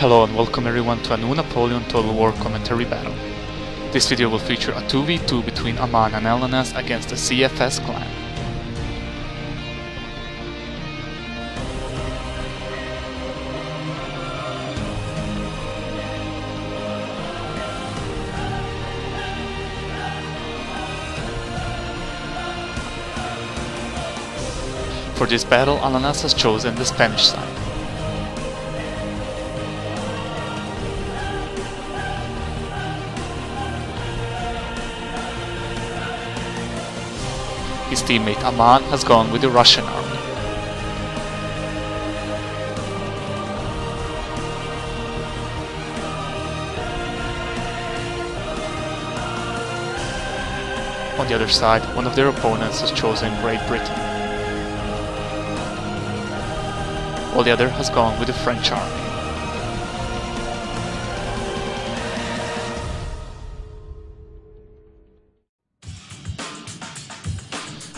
Hello and welcome everyone to a new Napoleon Total War commentary battle. This video will feature a 2v2 between Aman and Alnanaz against the CFS clan. For this battle, Alnanaz has chosen the Spanish side. His teammate Aman has gone with the Russian army. On the other side, one of their opponents has chosen Great Britain, while the other has gone with the French army.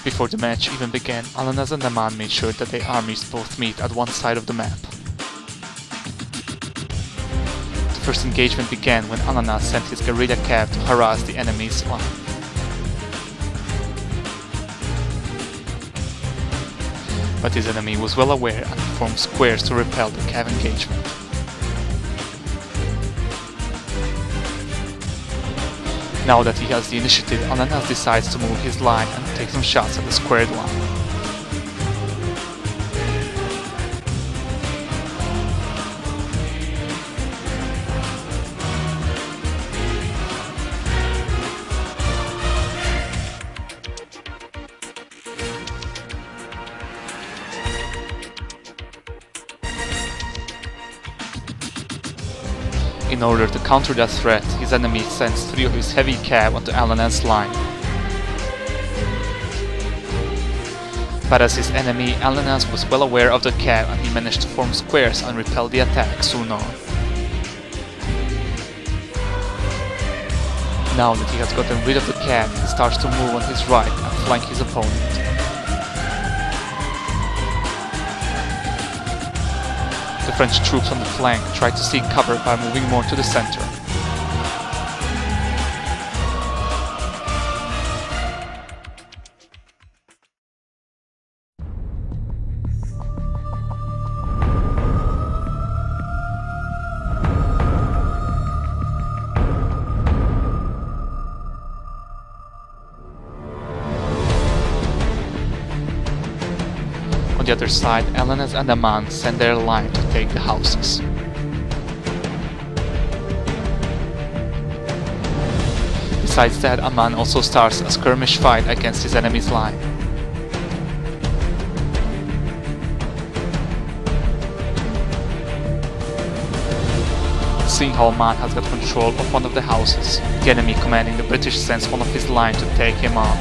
Before the match even began, Alnanaz and Aman made sure that their armies both meet at one side of the map. The first engagement began when Alnanaz sent his guerrilla cav to harass the enemy's line. But his enemy was well aware and formed squares to repel the cav engagement. Now that he has the initiative, Alnanaz decides to move his line and take some shots at the squared line. In order to counter that threat, his enemy sends 3 of his heavy cav onto Alnanaz's line. But as his enemy, Alnanaz was well aware of the cav and he managed to form squares and repel the attack soon on. Now that he has gotten rid of the cav, he starts to move on his right and flank his opponent. The French troops on the flank try to seek cover by moving more to the center. On the other side, Alnanaz and Aman send their line to take the houses. Besides that, Aman also starts a skirmish fight against his enemy's line. Seeing how Aman has got control of one of the houses, the enemy commanding the British sends one of his line to take him on.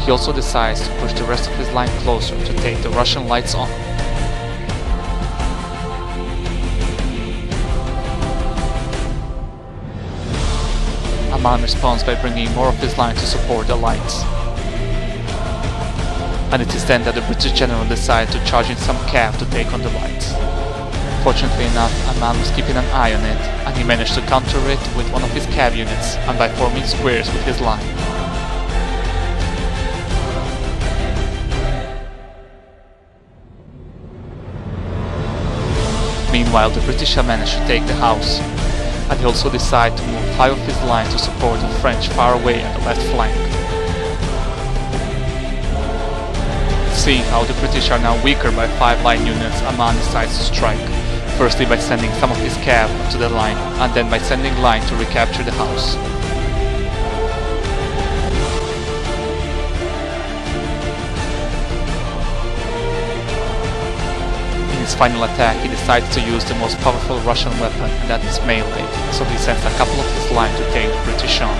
He also decides to push the rest of his line closer to take the Russian lights on. Aman responds by bringing more of his line to support the lights. And it is then that the British general decides to charge in some cav to take on the lights. Fortunately enough, Aman was keeping an eye on it, and he managed to counter it with one of his cav units and by forming squares with his line. Meanwhile, the British have managed to take the house, and he also decided to move 5 of his line to support the French far away at the left flank. Seeing how the British are now weaker by 5 line units, Aman decides to strike, firstly by sending some of his cav onto the line, and then by sending line to recapture the house. In his final attack, he decides to use the most powerful Russian weapon, and that is melee, so he sends a couple of his line to take the British on.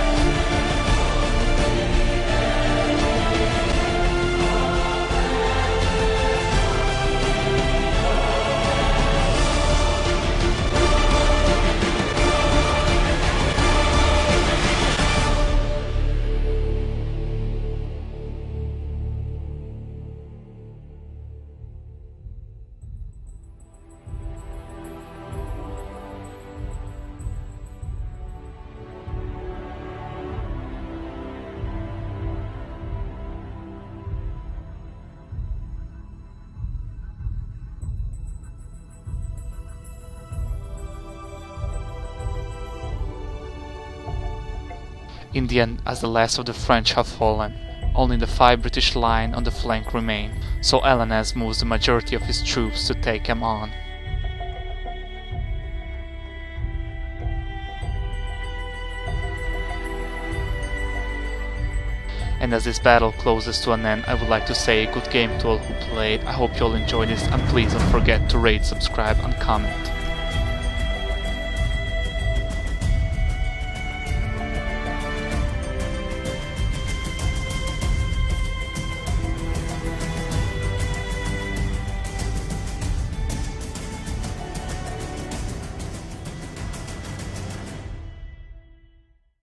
In the end, as the last of the French have fallen, only the 5 British line on the flank remain, so Alnanaz moves the majority of his troops to take him on. And as this battle closes to an end, I would like to say good game to all who played. I hope you all enjoyed this, and please don't forget to rate, subscribe and comment.